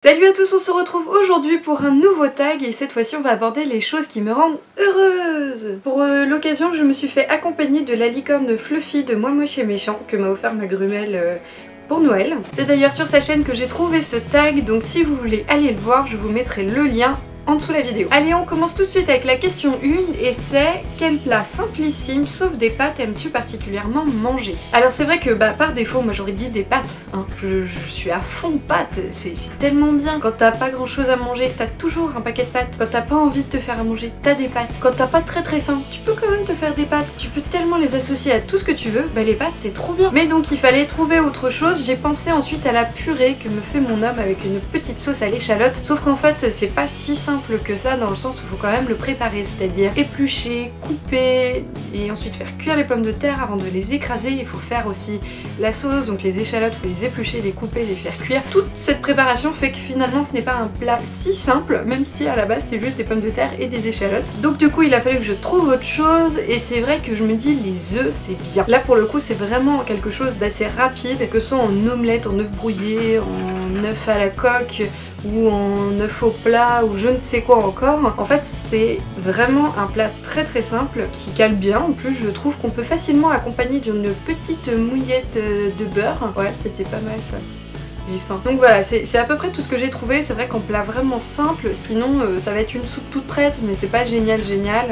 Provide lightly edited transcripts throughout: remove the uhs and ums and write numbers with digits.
Salut à tous, on se retrouve aujourd'hui pour un nouveau tag et cette fois-ci on va aborder les choses qui me rendent heureuse. Pour l'occasion je me suis fait accompagner de la licorne Fluffy de Moi Moche et Méchant que m'a offert ma grumelle pour Noël. C'est d'ailleurs sur sa chaîne que j'ai trouvé ce tag, donc si vous voulez aller le voir je vous mettrai le lien en dessous de la vidéo. Allez, on commence tout de suite avec la question 1 et c'est: quel plat simplissime sauf des pâtes aimes-tu particulièrement manger? Alors c'est vrai que par défaut moi j'aurais dit des pâtes, hein. Je suis à fond pâtes, c'est tellement bien. Quand t'as pas grand chose à manger, t'as toujours un paquet de pâtes. Quand t'as pas envie de te faire à manger, t'as des pâtes. Quand t'as pas très faim, tu peux quand même te faire des pâtes. Tu peux tellement les associer à tout ce que tu veux, les pâtes c'est trop bien. Mais donc il fallait trouver autre chose. J'ai pensé ensuite à la purée que me fait mon homme avec une petite sauce à l'échalote, sauf qu'en fait c'est pas si simple que ça dans le sens où il faut quand même le préparer, c'est-à-dire éplucher, couper et ensuite faire cuire les pommes de terre avant de les écraser. Il faut faire aussi la sauce, donc les échalotes, il faut les éplucher, les couper, les faire cuire. Toute cette préparation fait que finalement ce n'est pas un plat si simple, même si à la base c'est juste des pommes de terre et des échalotes. Donc du coup il a fallu que je trouve autre chose et c'est vrai que je me dis les œufs c'est bien. Là pour le coup c'est vraiment quelque chose d'assez rapide, que ce soit en omelette, en œuf brouillé, en œuf à la coque ou en œuf au plat ou je ne sais quoi encore. En fait c'est vraiment un plat très simple qui cale bien. En plus je trouve qu'on peut facilement accompagner d'une petite mouillette de beurre. Ouais c'est pas mal ça. J'ai faim. Donc voilà, c'est à peu près tout ce que j'ai trouvé. C'est vrai qu'en plat vraiment simple, sinon ça va être une soupe toute prête, mais c'est pas génial.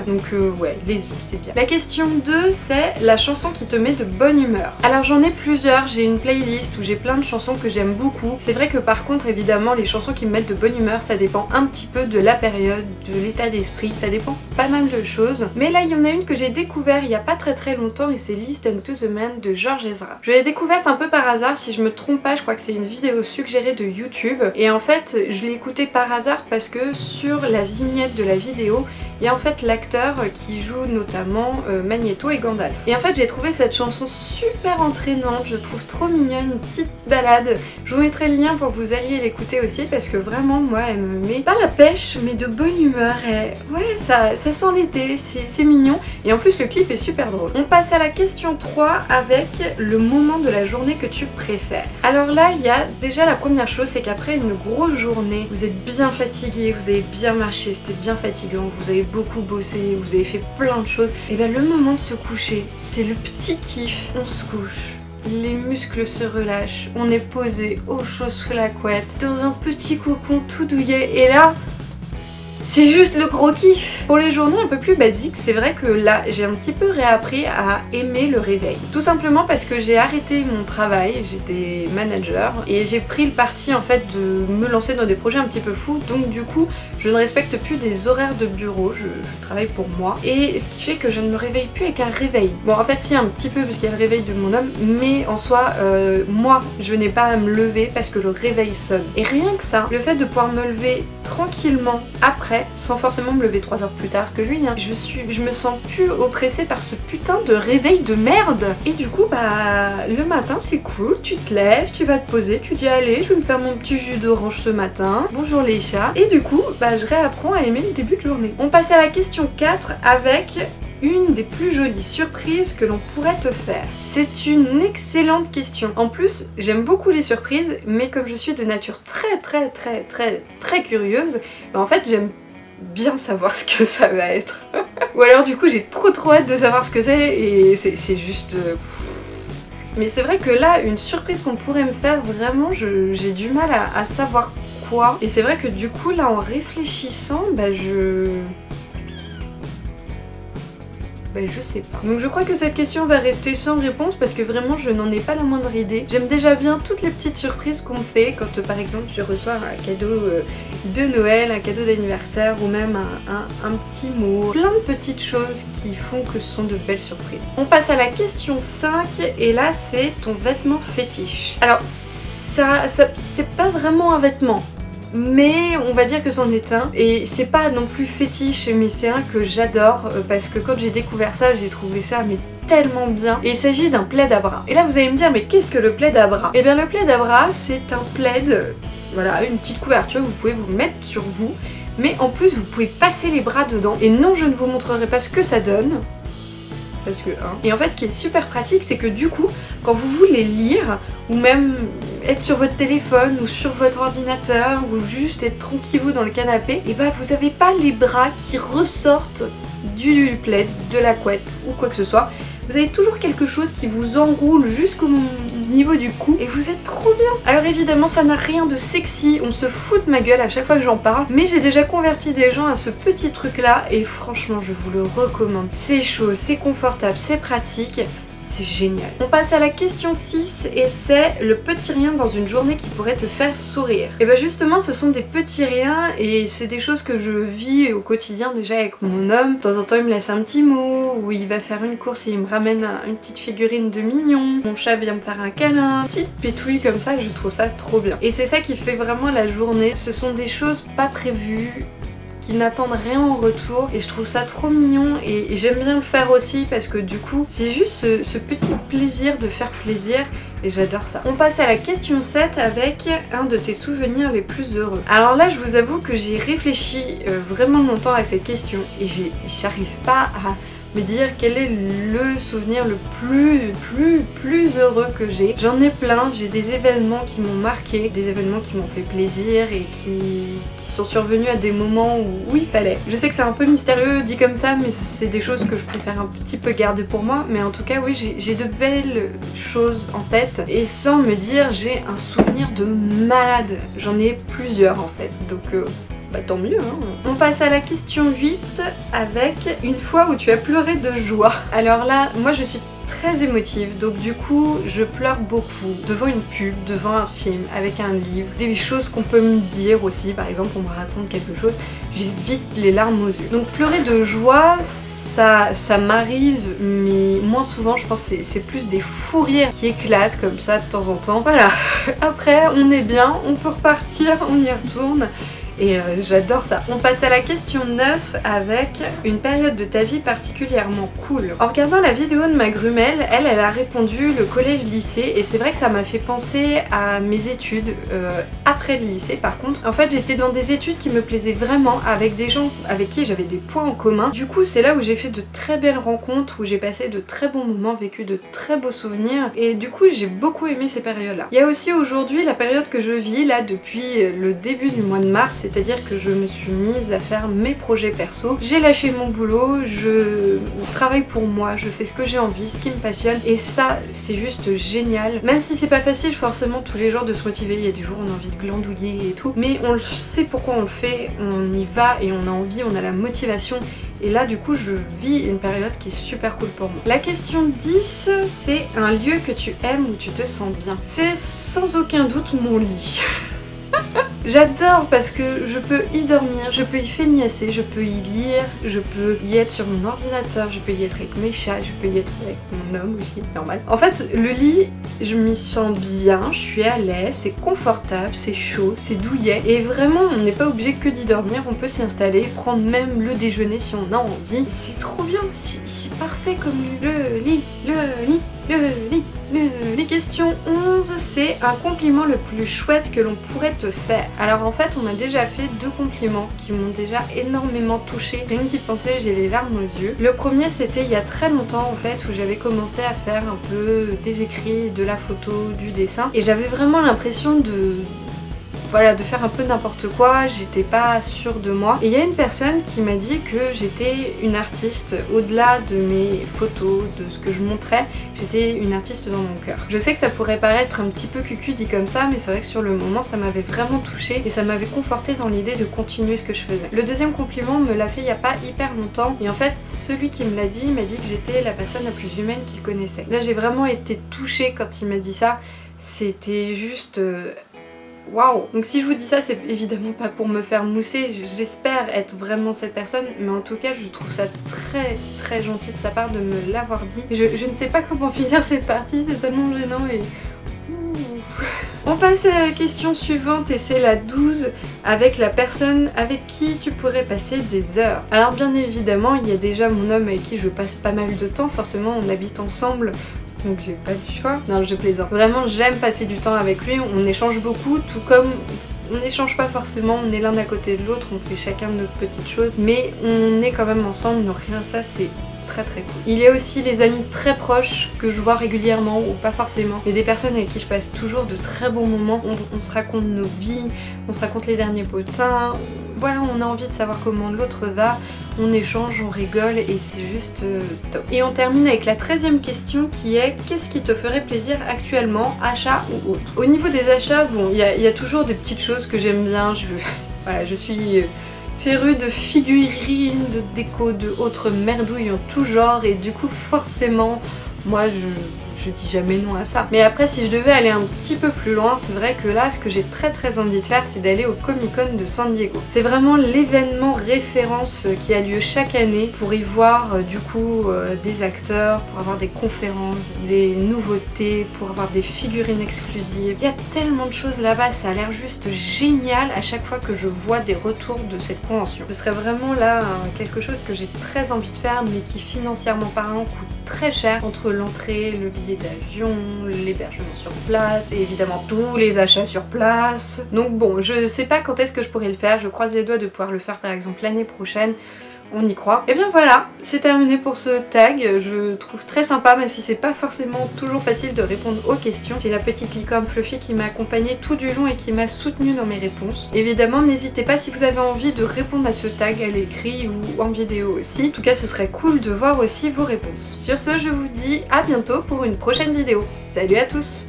Donc ouais, les œufs c'est bien. La question 2 c'est la chanson qui te met de bonne humeur. Alors j'en ai plusieurs, j'ai une playlist où j'ai plein de chansons que j'aime beaucoup. C'est vrai que par contre évidemment les chansons qui me mettent de bonne humeur ça dépend un petit peu de la période, de l'état d'esprit, ça dépend pas mal de choses. Mais là il y en a une que j'ai découvert il y a pas très longtemps et c'est Listen to the Man de George Ezra. Je l'ai découverte un peu par hasard, si je me trompe pas je crois que c'est une vidéo suggérée de YouTube et en fait je l'ai écoutée par hasard parce que sur la vignette de la vidéo il y a en fait l'acteur qui joue notamment Magneto et Gandalf. Et en fait j'ai trouvé cette chanson super entraînante, je trouve trop mignonne, une petite balade. Je vous mettrai le lien pour que vous alliez l'écouter aussi parce que vraiment moi elle me met pas la pêche mais de bonne humeur. Et ouais ça sent l'été, c'est mignon et en plus le clip est super drôle. On passe à la question 3 avec le moment de la journée que tu préfères. Alors là il y a déjà la première chose, c'est qu'après une grosse journée, vous êtes bien fatigué, vous avez bien marché, c'était bien fatigant, vous avez beaucoup bossé, vous avez fait plein de choses, et bien le moment de se coucher, c'est le petit kiff, on se couche. Les muscles se relâchent, on est posé au chaud sous la couette, dans un petit cocon tout douillet, et là, c'est juste le gros kiff. Pour les journées un peu plus basiques, c'est vrai que là j'ai un petit peu réappris à aimer le réveil. Tout simplement parce que j'ai arrêté mon travail, j'étais manager et j'ai pris le parti en fait de me lancer dans des projets un petit peu fous. Donc du coup je ne respecte plus des horaires de bureau, je travaille pour moi. Et ce qui fait que je ne me réveille plus avec un réveil. Bon en fait si un petit peu parce qu'il y a le réveil de mon homme, mais en soi moi je n'ai pas à me lever parce que le réveil sonne. Et rien que ça, le fait de pouvoir me lever tranquillement après, sans forcément me lever 3 heures plus tard que lui, hein. Je me sens plus oppressée par ce putain de réveil de merde. Et du coup le matin c'est cool, tu te lèves, tu vas te poser, tu dis allez je vais me faire mon petit jus d'orange ce matin, bonjour les chats, et du coup je réapprends à aimer le début de journée. On passe à la question 4 avec une des plus jolies surprises que l'on pourrait te faire. C'est une excellente question. En plus, j'aime beaucoup les surprises, mais comme je suis de nature très curieuse, en fait j'aime bien savoir ce que ça va être. Ou alors du coup j'ai trop hâte de savoir ce que c'est et c'est juste... Mais c'est vrai que là, une surprise qu'on pourrait me faire, vraiment j'ai du mal à savoir quoi. Et c'est vrai que du coup là en réfléchissant, je sais pas. Donc je crois que cette question va rester sans réponse parce que vraiment je n'en ai pas la moindre idée. J'aime déjà bien toutes les petites surprises qu'on me fait quand par exemple je reçois un cadeau de Noël, un cadeau d'anniversaire ou même un petit mot. Plein de petites choses qui font que ce sont de belles surprises. On passe à la question 5 et là c'est ton vêtement fétiche. Alors ça c'est pas vraiment un vêtement, mais on va dire que c'en est un et c'est pas non plus fétiche mais c'est un que j'adore parce que quand j'ai découvert ça j'ai trouvé ça mais tellement bien. Et il s'agit d'un plaid à bras. Et là vous allez me dire mais qu'est-ce que le plaid à bras? Et bien le plaid à bras c'est un plaid, voilà, une petite couverture que vous pouvez vous mettre sur vous, mais en plus vous pouvez passer les bras dedans. Et non je ne vous montrerai pas ce que ça donne parce que et en fait ce qui est super pratique c'est que du coup quand vous voulez lire ou même être sur votre téléphone ou sur votre ordinateur ou juste être tranquillou dans le canapé, et bah vous avez pas les bras qui ressortent du plaid, de la couette ou quoi que ce soit. Vous avez toujours quelque chose qui vous enroule jusqu'au niveau du cou et vous êtes trop bien. Alors évidemment ça n'a rien de sexy, on se fout de ma gueule à chaque fois que j'en parle, mais j'ai déjà converti des gens à ce petit truc là et franchement je vous le recommande. C'est chaud, c'est confortable, c'est pratique. C'est génial. On passe à la question 6 et c'est le petit rien dans une journée qui pourrait te faire sourire. Et bah justement ce sont des petits riens et c'est des choses que je vis au quotidien déjà avec mon homme. De temps en temps il me laisse un petit mot ou il va faire une course et il me ramène une petite figurine de mignon. Mon chat vient me faire un câlin, petite pétouille comme ça, je trouve ça trop bien. Et c'est ça qui fait vraiment la journée. Ce sont des choses pas prévues, qui n'attendent rien en retour et je trouve ça trop mignon et j'aime bien le faire aussi parce que du coup c'est juste ce petit plaisir de faire plaisir et j'adore ça. On passe à la question 7 avec un de tes souvenirs les plus heureux. Alors là je vous avoue que j'ai réfléchi vraiment longtemps à cette question et j'arrive pas à me dire quel est le souvenir le plus heureux que j'ai. J'en ai plein, j'ai des événements qui m'ont marqué, des événements qui m'ont fait plaisir et qui sont survenus à des moments où il fallait. Je sais que c'est un peu mystérieux dit comme ça, mais c'est des choses que je préfère un petit peu garder pour moi, mais en tout cas oui j'ai de belles choses en tête et sans me dire j'ai un souvenir de malade. J'en ai plusieurs en fait, donc bah tant mieux hein. On passe à la question 8 avec une fois où tu as pleuré de joie. Alors là, moi je suis très émotive, donc du coup je pleure beaucoup devant une pub, devant un film, avec un livre, des choses qu'on peut me dire aussi, par exemple on me raconte quelque chose, j'ai vite les larmes aux yeux. Donc pleurer de joie, ça m'arrive, mais moins souvent, je pense que c'est plus des fous rires qui éclatent comme ça de temps en temps. Voilà, après on est bien, on peut repartir, on y retourne. Et j'adore ça. On passe à la question 9 avec une période de ta vie particulièrement cool. En regardant la vidéo de ma grumelle, elle a répondu le collège-lycée et c'est vrai que ça m'a fait penser à mes études après le lycée par contre. En fait j'étais dans des études qui me plaisaient vraiment avec des gens avec qui j'avais des points en commun. Du coup c'est là où j'ai fait de très belles rencontres, où j'ai passé de très bons moments, vécu de très beaux souvenirs et du coup j'ai beaucoup aimé ces périodes-là. Il y a aussi aujourd'hui la période que je vis là depuis le début du mois de mars, c'est-à-dire que je me suis mise à faire mes projets perso. J'ai lâché mon boulot, je travaille pour moi, je fais ce que j'ai envie, ce qui me passionne et ça c'est juste génial. Même si c'est pas facile forcément tous les jours de se motiver, il y a des jours où on a envie de glandouiller et tout, mais on sait pourquoi on le fait, on y va et on a envie, on a la motivation. Et là du coup je vis une période qui est super cool pour moi. La question 10 c'est un lieu que tu aimes où tu te sens bien. C'est sans aucun doute mon lit. J'adore parce que je peux y dormir, je peux y feignasser, je peux y lire, je peux y être sur mon ordinateur, je peux y être avec mes chats, je peux y être avec mon homme aussi, normal. En fait, le lit, je m'y sens bien, je suis à l'aise, c'est confortable, c'est chaud, c'est douillet. Et vraiment, on n'est pas obligé que d'y dormir, on peut s'y installer, prendre même le déjeuner si on a envie. C'est trop bien, c'est parfait comme le lit, le lit, le lit. Les questions 11, c'est un compliment le plus chouette que l'on pourrait te faire. Alors en fait on m'a déjà fait 2 compliments qui m'ont déjà énormément touchée. Rien qu'y penser j'ai les larmes aux yeux. Le premier c'était il y a très longtemps en fait où j'avais commencé à faire un peu des écrits, de la photo, du dessin et j'avais vraiment l'impression de faire un peu n'importe quoi, j'étais pas sûre de moi. Et il y a une personne qui m'a dit que j'étais une artiste, au-delà de mes photos, de ce que je montrais, j'étais une artiste dans mon cœur. Je sais que ça pourrait paraître un petit peu cucu dit comme ça, mais c'est vrai que sur le moment ça m'avait vraiment touchée et ça m'avait confortée dans l'idée de continuer ce que je faisais. Le deuxième compliment me l'a fait il y a pas hyper longtemps et en fait celui qui me l'a dit m'a dit que j'étais la personne la plus humaine qu'il connaissait. Là j'ai vraiment été touchée quand il m'a dit ça, c'était juste... Waouh! Donc si je vous dis ça, c'est évidemment pas pour me faire mousser, j'espère être vraiment cette personne, mais en tout cas je trouve ça très gentil de sa part de me l'avoir dit. Je ne sais pas comment finir cette partie, c'est tellement gênant et... On passe à la question suivante et c'est la 12 avec la personne avec qui tu pourrais passer des heures. Alors bien évidemment il y a déjà mon homme avec qui je passe pas mal de temps, forcément on habite ensemble. Donc j'ai pas le choix. Non je plaisante. Vraiment j'aime passer du temps avec lui, on échange beaucoup, tout comme on n'échange pas forcément, on est l'un à côté de l'autre, on fait chacun de nos petites choses, mais on est quand même ensemble, donc rien ça c'est très très cool. Il y a aussi les amis très proches que je vois régulièrement ou pas forcément, mais des personnes avec qui je passe toujours de très bons moments. On se raconte nos vies, on se raconte les derniers potins, voilà, on a envie de savoir comment l'autre va, on échange, on rigole et c'est juste top. Et on termine avec la 13e question qui est: qu'est-ce qui te ferait plaisir actuellement, achat ou autre? Au niveau des achats, bon, il y a toujours des petites choses que j'aime bien, voilà, je suis férue de figurines, de déco, de autres merdouilles en tout genre et du coup forcément moi je dis jamais non à ça. Mais après, si je devais aller un petit peu plus loin, c'est vrai que là, ce que j'ai très envie de faire, c'est d'aller au Comic Con de San Diego. C'est vraiment l'événement référence qui a lieu chaque année pour y voir du coup des acteurs, pour avoir des conférences, des nouveautés, pour avoir des figurines exclusives. Il y a tellement de choses là-bas, ça a l'air juste génial à chaque fois que je vois des retours de cette convention. Ce serait vraiment là quelque chose que j'ai très envie de faire, mais qui financièrement parlant coûte très cher, entre l'entrée, le billet d'avion, l'hébergement sur place et évidemment tous les achats sur place. Donc bon, je sais pas quand est-ce que je pourrais le faire, je croise les doigts de pouvoir le faire par exemple l'année prochaine. On y croit. Et bien voilà, c'est terminé pour ce tag. Je trouve très sympa, même si c'est pas forcément toujours facile de répondre aux questions. J'ai la petite licorne Fluffy qui m'a accompagnée tout du long et qui m'a soutenue dans mes réponses. Évidemment, n'hésitez pas si vous avez envie de répondre à ce tag à l'écrit ou en vidéo aussi. En tout cas, ce serait cool de voir aussi vos réponses. Sur ce, je vous dis à bientôt pour une prochaine vidéo. Salut à tous!